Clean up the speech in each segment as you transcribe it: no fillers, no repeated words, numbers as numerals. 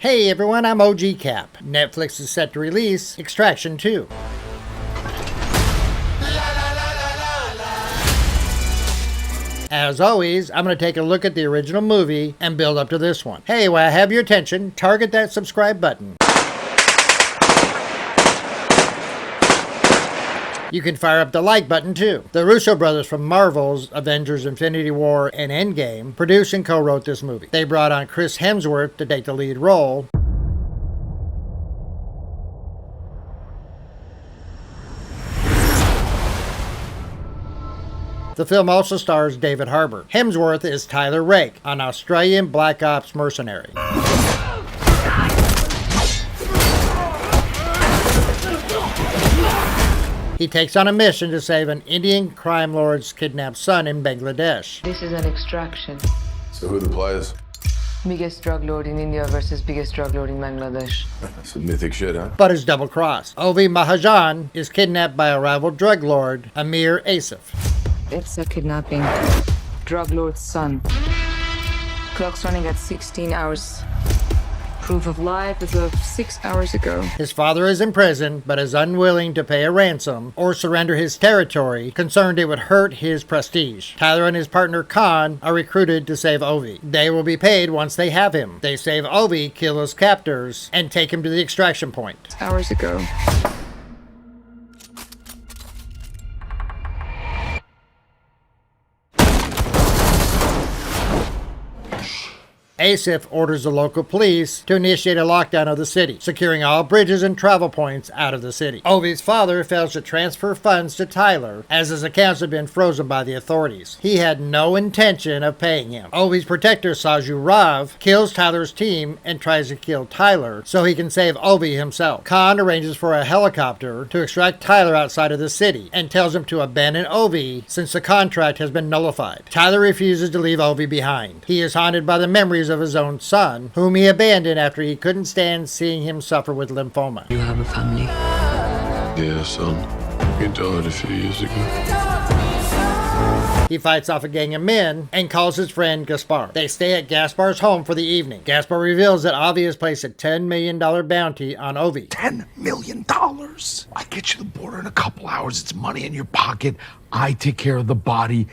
Hey everyone, I'm OG Cap. Netflix is set to release Extraction 2. As always, I'm going to take a look at the original movie and build up to this one. Hey, while I have your attention, target that subscribe button. You can fire up the like button too. The Russo brothers from Marvel's Avengers, Infinity War, and Endgame produced and co-wrote this movie. They brought on Chris Hemsworth to take the lead role. The film also stars David Harbour. Hemsworth is Tyler Rake, an Australian Black Ops mercenary. He takes on a mission to save an Indian crime lord's kidnapped son in Bangladesh. This is an extraction. So who are the players? Biggest drug lord in India versus biggest drug lord in Bangladesh. Some mythic shit, huh? But is double-crossed. Ovi Mahajan is kidnapped by a rival drug lord, Amir Asif. It's a kidnapping. Drug lord's son. Clock's running at 16 hours. Proof of life as of 6 hours ago. His father is in prison, but is unwilling to pay a ransom or surrender his territory, concerned it would hurt his prestige. Tyler and his partner Khan are recruited to save Ovi. They will be paid once they have him. They save Ovi, kill his captors, and take him to the extraction point. Hours ago. Asif orders the local police to initiate a lockdown of the city, securing all bridges and travel points out of the city. Ovi's father fails to transfer funds to Tyler, as his accounts have been frozen by the authorities. He had no intention of paying him. Ovi's protector, Saju Rav, kills Tyler's team and tries to kill Tyler so he can save Ovi himself. Khan arranges for a helicopter to extract Tyler outside of the city and tells him to abandon Ovi since the contract has been nullified. Tyler refuses to leave Ovi behind. He is haunted by the memories of his own son, whom he abandoned after he couldn't stand seeing him suffer with lymphoma. You have a family. Yeah, son. You died a few years ago. He fights off a gang of men and calls his friend Gaspar. They stay at Gaspar's home for the evening. Gaspar reveals that Ovi has placed a $10 million bounty on Ovi. $10 million? I get you the border in a couple hours. It's money in your pocket. I take care of the body.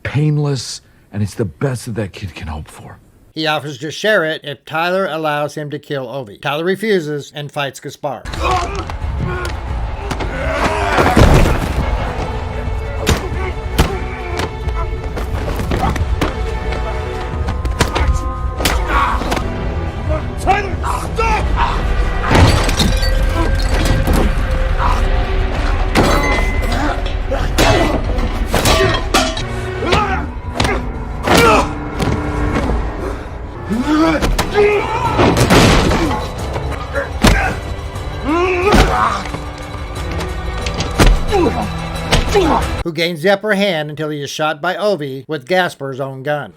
Painless. And it's the best that kid can hope for. He offers to share it if Tyler allows him to kill Ovi. Tyler refuses and fights Gaspar. Who gains the upper hand until he is shot by Ovi with Gaspar's own gun.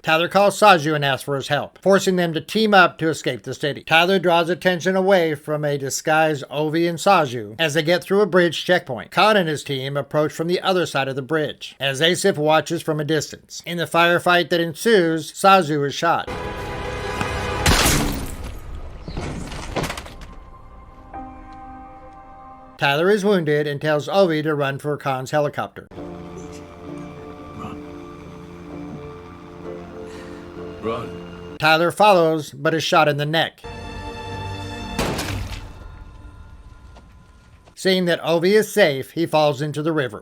Tyler calls Saju and asks for his help, forcing them to team up to escape the city. Tyler draws attention away from a disguised Ovi and Saju as they get through a bridge checkpoint. Khan and his team approach from the other side of the bridge, as Asif watches from a distance. In the firefight that ensues, Saju is shot. Tyler is wounded and tells Ovi to run for Khan's helicopter. Run. Tyler follows, but is shot in the neck. Seeing that Ovi is safe, he falls into the river.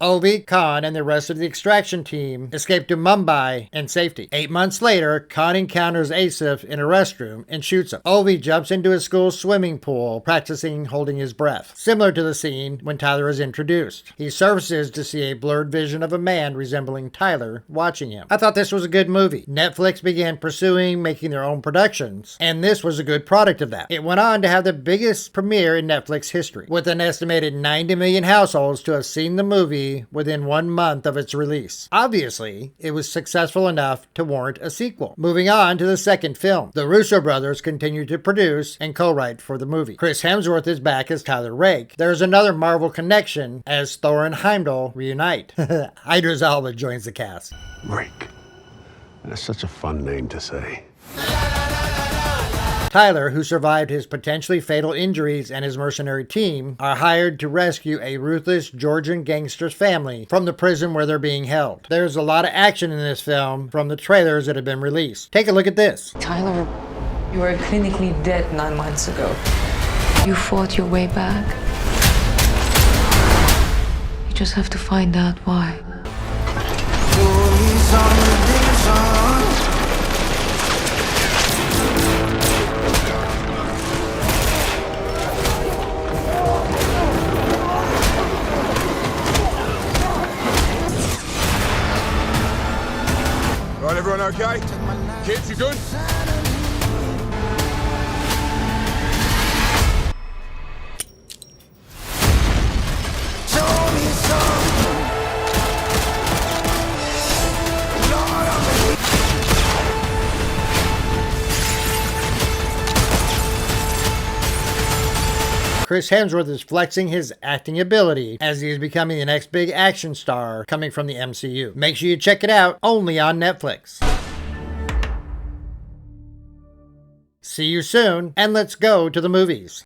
Ovi, Khan, and the rest of the extraction team escape to Mumbai in safety. 8 months later, Khan encounters Asif in a restroom and shoots him. Ovi jumps into his school swimming pool, practicing holding his breath, similar to the scene when Tyler is introduced. He surfaces to see a blurred vision of a man resembling Tyler watching him. I thought this was a good movie. Netflix began pursuing making their own productions, and this was a good product of that. It went on to have the biggest premiere in Netflix history, with an estimated 90 million households to have seen the movie within 1 month of its release. Obviously, it was successful enough to warrant a sequel. Moving on to the second film. The Russo brothers continue to produce and co-write for the movie. Chris Hemsworth is back as Tyler Rake. There's another Marvel connection as Thor and Heimdall reunite. Idris Elba joins the cast. Rake. That's such a fun name to say. Tyler, who survived his potentially fatal injuries, and his mercenary team are hired to rescue a ruthless Georgian gangster's family from the prison where they're being held. There's a lot of action in this film from the trailers that have been released. Take a look at this. Tyler, you were clinically dead 9 months ago. You fought your way back. You just have to find out why. Right, everyone okay? Kids, you good? Chris Hemsworth is flexing his acting ability as he is becoming the next big action star coming from the MCU. Make sure you check it out, only on Netflix. See you soon, and let's go to the movies.